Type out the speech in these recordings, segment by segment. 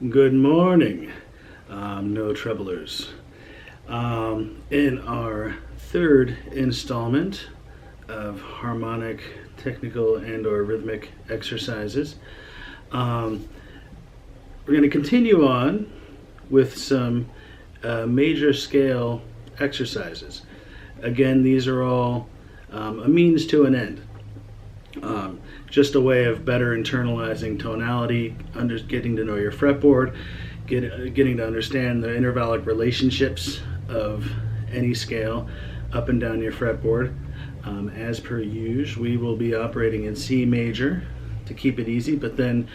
Good morning, no troublers. In our third installment of harmonic, technical, and/or rhythmic exercises, we're going to continue on with some major scale exercises. Again, these are all a means to an end. Just a way of better internalizing tonality, getting to know your fretboard, getting to understand the intervallic relationships of any scale up and down your fretboard. As per usual, we will be operating in C major to keep it easy, but then,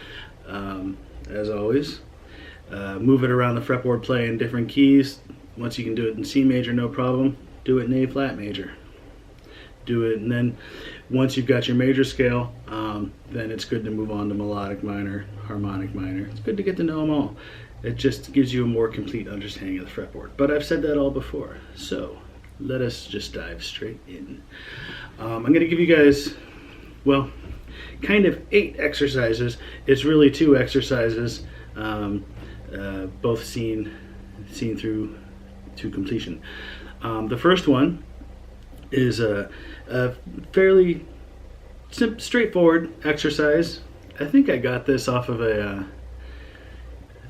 as always, move it around the fretboard, play in different keys. Once you can do it in C major, no problem. Do it in A flat major. Do it, and then once you've got your major scale, then it's good to move on to melodic minor, harmonic minor. It's good to get to know them all. It just gives you a more complete understanding of the fretboard. But I've said that all before, so let us just dive straight in. I'm going to give you guys, well, kind of 8 exercises. It's really 2 exercises, both seen through to completion. The first one is a fairly straightforward exercise. I think I got this off of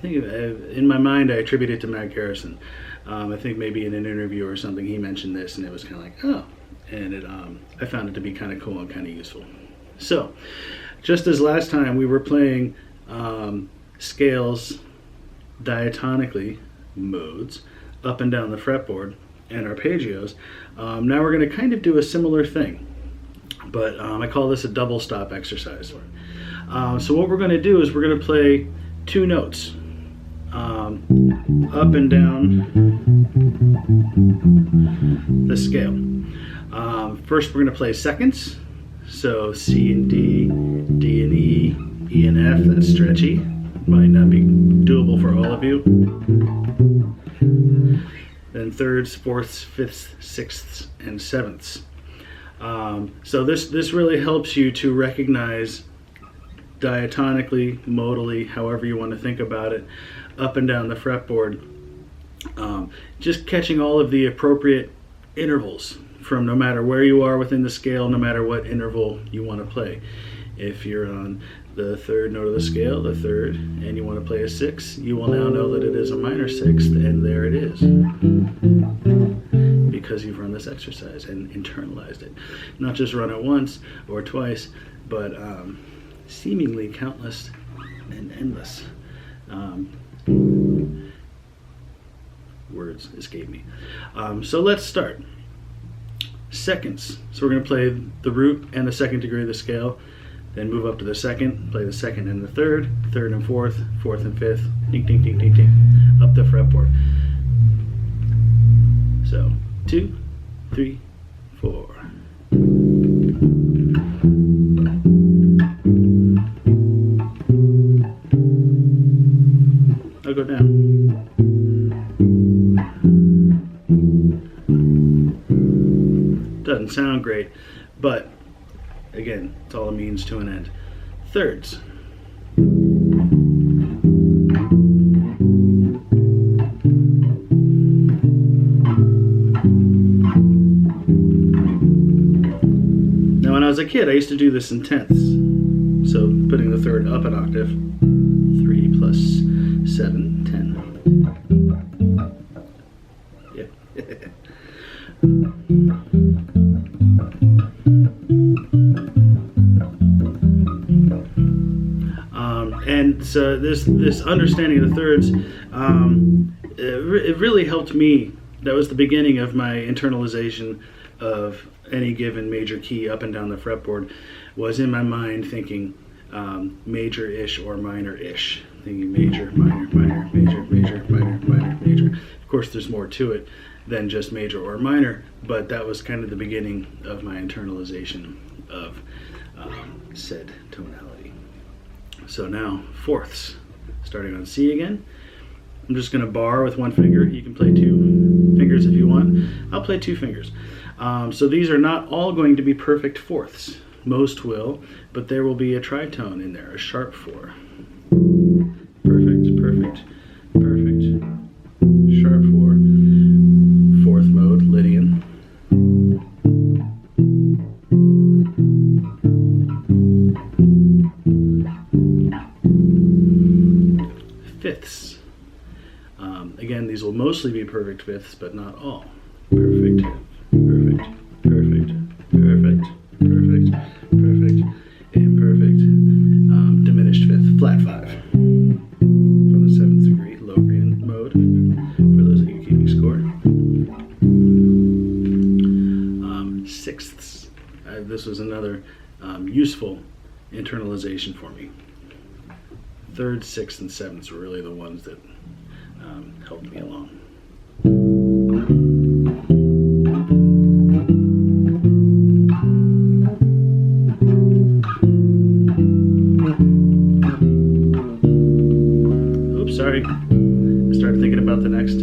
in my mind I attribute it to Matt Garrison. I think maybe in an interview or something he mentioned this, and it was kind of like, oh, and I found it to be kind of cool and kind of useful. So, just as last time we were playing scales diatonically, modes, up and down the fretboard, and arpeggios, now we're going to kind of do a similar thing, but I call this a double stop exercise. So what we're going to do is we're going to play 2 notes, up and down the scale. First we're going to play seconds, so C and D, D and E, E and F. That's stretchy, might not be doable for all of you. Then thirds, fourths, fifths, sixths, and sevenths. So this really helps you to recognize diatonically, modally, however you want to think about it, up and down the fretboard. Just catching all of the appropriate intervals from no matter where you are within the scale, no matter what interval you want to play. If you're on the 3rd note of the scale, the 3rd, and you want to play a 6, you will now know that it is a minor 6th, and there it is. Because you've run this exercise and internalized it. Not just run it once or twice, but seemingly countless and endless. Words escape me. So let's start. Seconds. So we're going to play the root and the 2nd degree of the scale. Then move up to the 2nd, play the 2nd and the 3rd, 3rd and 4th, 4th and 5th, ding, ding, ding, ding, ding, up the fretboard. So, 2, 3, 4. I'll go down. Doesn't sound great, but again, it's all a means to an end. Thirds. Now, when I was a kid, I used to do this in tenths. So, putting the 3rd up an octave. 3 plus 7, 10. Yep. And so this understanding of the thirds, it really helped me. That was the beginning of my internalization of any given major key up and down the fretboard. Was in my mind thinking major-ish or minor-ish. Thinking major, minor, minor, major, major, minor, minor, major. Of course, there's more to it than just major or minor, but that was kind of the beginning of my internalization of said tonality. So now, fourths. Starting on C again. I'm just going to bar with 1 finger. You can play 2 fingers if you want. I'll play 2 fingers. So these are not all going to be perfect fourths. Most will, but there will be a tritone in there, a sharp 4. Perfect, perfect, Fifths. Again, these will mostly be perfect fifths, but not all. Perfect, perfect, perfect, perfect, perfect, perfect, imperfect, diminished fifth, flat 5. For the 7th degree, Locrian mode, for those of you keeping score. Sixths. This was another useful internalization for me. 3rd, 6th, and 7ths were really the ones that helped me along. Oops, sorry. I started thinking about the next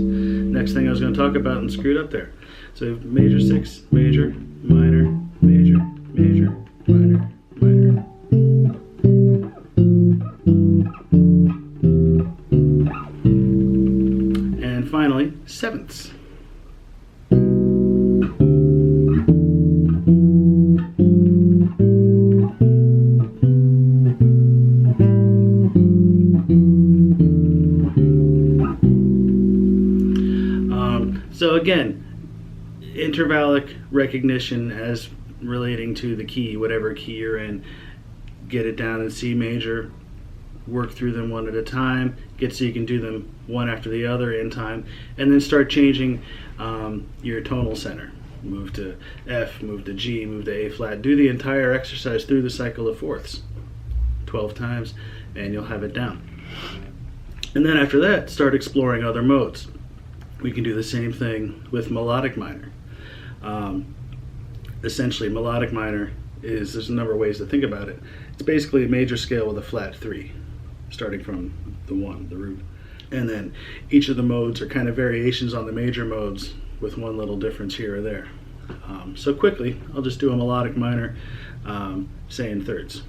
thing I was going to talk about and screwed up there. So major 6, major, minor, major, major, minor, minor. And finally, 7ths. So again, intervallic recognition as relating to the key, whatever key you're in. Get it down in C major, work through them one at a time, get so you can do them one after the other in time, and then start changing your tonal center. Move to F, move to G, move to A flat. Do the entire exercise through the cycle of fourths 12 times, and you'll have it down. And then after that, start exploring other modes. We can do the same thing with melodic minor. Essentially, melodic minor is, there's a number of ways to think about it. It's basically a major scale with a flat 3, starting from the 1, the root. And then each of the modes are kind of variations on the major modes with one little difference here or there. So quickly, I'll just do a melodic minor, say in thirds.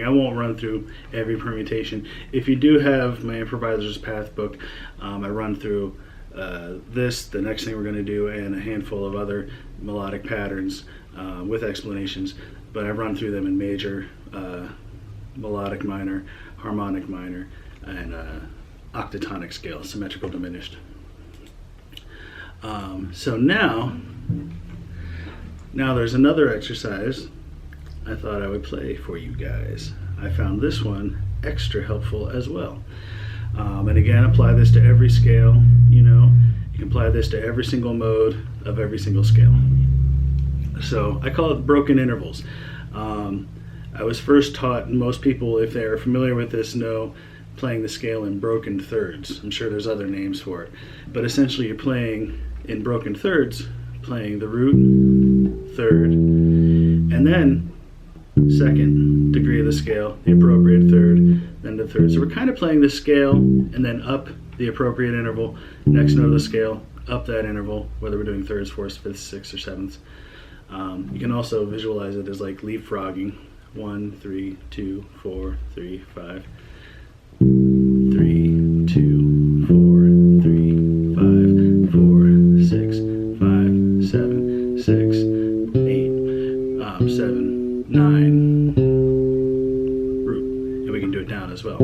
I won't run through every permutation. If you do have my improviser's path book, I run through this, the next thing we're going to do, and a handful of other melodic patterns with explanations, but I run through them in major, melodic minor, harmonic minor, and octatonic scale, symmetrical diminished. So now there's another exercise I thought I would play for you guys. I found this one extra helpful as well. And again, apply this to every scale. You can apply this to every single mode of every single scale. So I call it broken intervals. I was first taught, and most people, if they're familiar with this, know playing the scale in broken thirds. I'm sure there's other names for it. But essentially you're playing in broken thirds, playing the root, third, and then second degree of the scale, the appropriate third, then the third. So we're kind of playing the scale and then up the appropriate interval, next note of the scale, up that interval, whether we're doing thirds, fourths, fifths, sixths, or sevenths. You can also visualize it as like leapfrogging. 1, 3, 2, 4, 3, 5. 3, 2, 4, 3, 5, 4, 6, 5, 7, 6, 8, 7, 9, root. And we can do it down as well.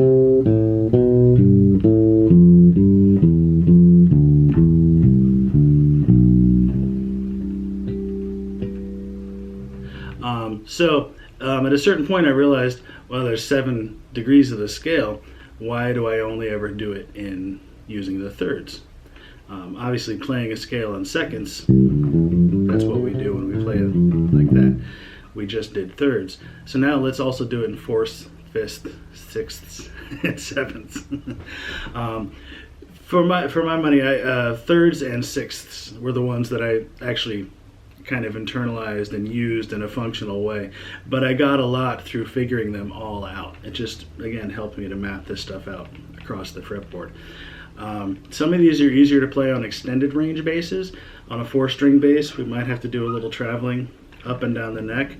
At a certain point I realized, well, there's 7 degrees of the scale. Why do I only ever do it in using the thirds? Obviously playing a scale in seconds, that's what we do when we play it like that. We just did thirds. So now let's also do it in fourths, fifths, sixths, and sevenths. For my money, thirds and sixths were the ones that I actually kind of internalized and used in a functional way, but I got a lot through figuring them all out. It just, again, helped me to map this stuff out across the fretboard. Some of these are easier to play on extended range basses. On a 4-string bass, we might have to do a little traveling up and down the neck.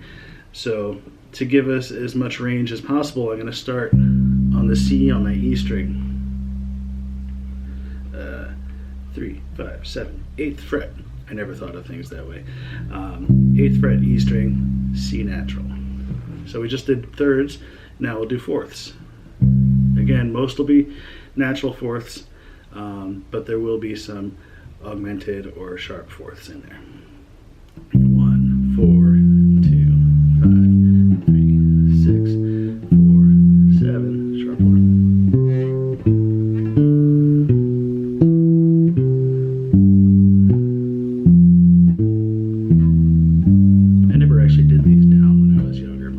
So to give us as much range as possible, I'm going to start on the C on my E string. 3, 5, 7, 8th fret. I never thought of things that way. 8th fret E string, C natural. So we just did thirds, now we'll do fourths. Again, most will be natural fourths, but there will be some augmented or sharp fourths in there. 1, 4, 2, 5, 3, 6, 4, 7, sharp 4. I never actually did these down when I was younger,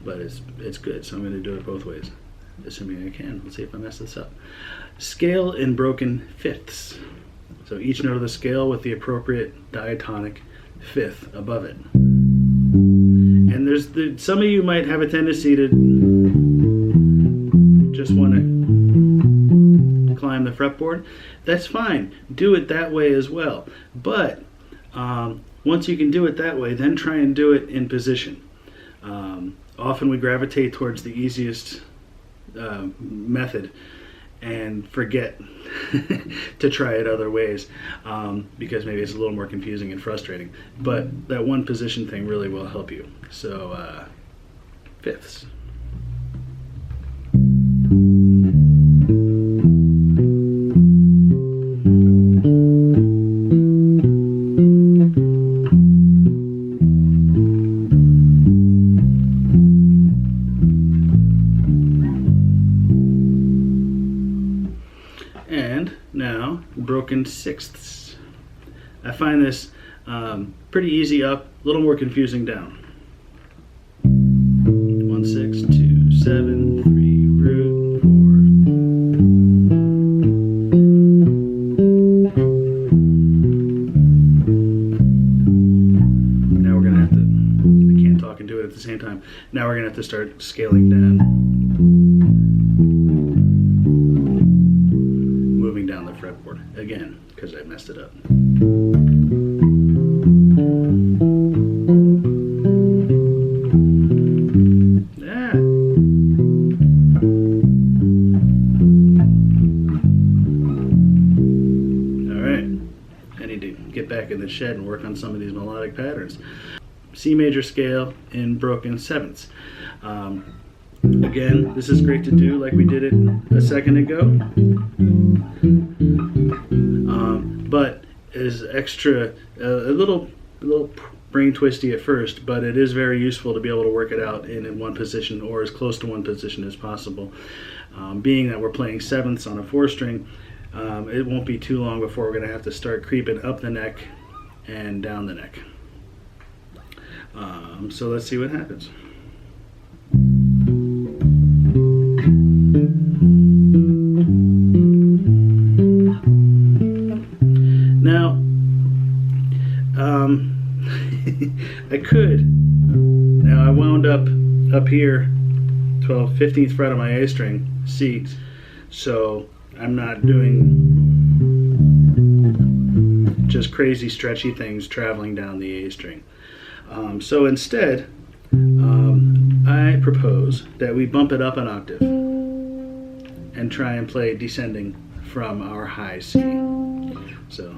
but it's good, so I'm going to do it both ways, assuming I can. Let's see if I mess this up. Scale in broken fifths. So each note of the scale with the appropriate diatonic fifth above it. And some of you might have a tendency to just want to climb the fretboard. That's fine. Do it that way as well. But once you can do it that way, then try and do it in position. Often we gravitate towards the easiest method and forget to try it other ways because maybe it's a little more confusing and frustrating. But that one position thing really will help you. So fifths. And now broken sixths. I find this pretty easy up, a little more confusing down. 1, 6, 2, 7, 3, root, 4. Now we're gonna have to, I can't talk and do it at the same time. Now we're gonna have to start scaling down. Down the fretboard again because I messed it up. Yeah. All right. I need to get back in the shed and work on some of these melodic patterns. C major scale in broken sevenths. Again, this is great to do like we did it a second ago, but is extra, a little brain twisty at first, but it is very useful to be able to work it out in one position or as close to one position as possible. Being that we're playing sevenths on a 4-string, it won't be too long before we're going to have to start creeping up the neck and down the neck. So let's see what happens. Now, I could. Now I wound up here, 15th fret on my A string, C, so I'm not doing just crazy stretchy things traveling down the A string. So instead, I propose that we bump it up an octave and try and play descending from our high C. So.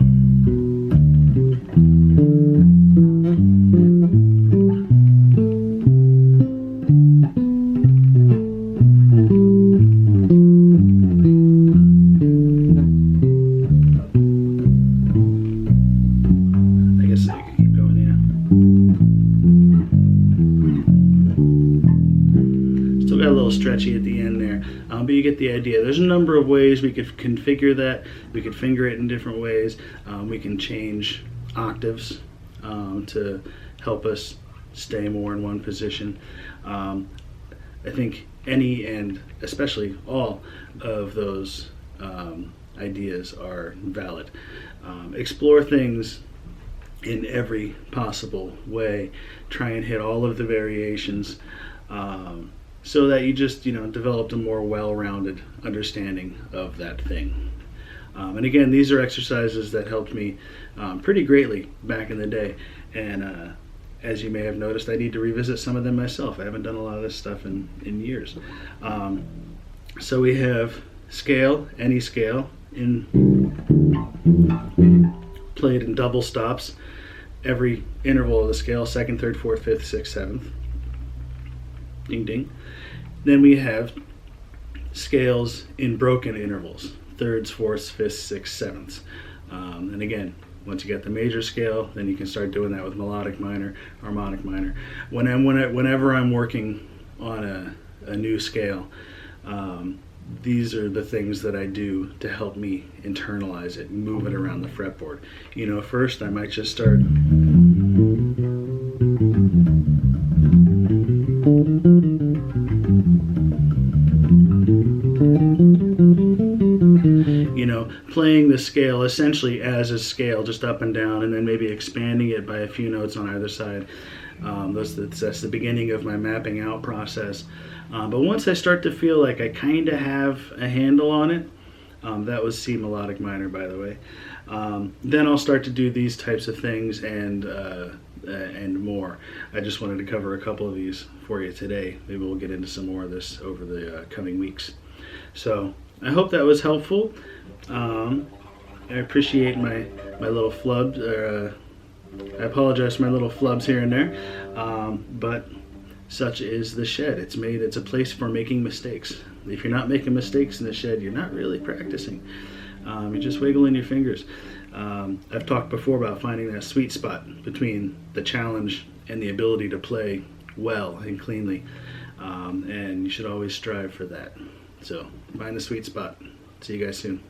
I guess I could keep going, yeah. Still got a little stretchy at the end there, but you get the idea. There's a number of ways we could configure that. We could finger it in different ways. We can change octaves to help us stay more in one position. I think any and especially all of those ideas are valid. Explore things in every possible way. Try and hit all of the variations so that you just developed a more well-rounded understanding of that thing. And again, these are exercises that helped me pretty greatly back in the day, and as you may have noticed, I need to revisit some of them myself. I haven't done a lot of this stuff in years. So we have scale, any scale, played in double stops, every interval of the scale, 2nd, 3rd, 4th, 5th, 6th, 7th. Ding ding. Then we have scales in broken intervals, 3rds, 4ths, 5ths, 6ths, 7ths. And again, once you get the major scale, then you can start doing that with melodic minor, harmonic minor. Whenever I'm working on a new scale, these are the things that I do to help me internalize it and move it around the fretboard. You know, first I might just start. You know, playing the scale essentially as a scale, just up and down, and then maybe expanding it by a few notes on either side. That's the beginning of my mapping out process. But once I start to feel like I kind of have a handle on it, that was C melodic minor, by the way, then I'll start to do these types of things and more. I just wanted to cover a couple of these for you today. Maybe we'll get into some more of this over the coming weeks. So I hope that was helpful. I appreciate my little flubs. I apologize for my little flubs here and there, but such is the shed. It's a place for making mistakes. If you're not making mistakes in the shed, you're not really practicing. You're just wiggling your fingers. I've talked before about finding that sweet spot between the challenge and the ability to play well and cleanly, and you should always strive for that. So find the sweet spot. See you guys soon.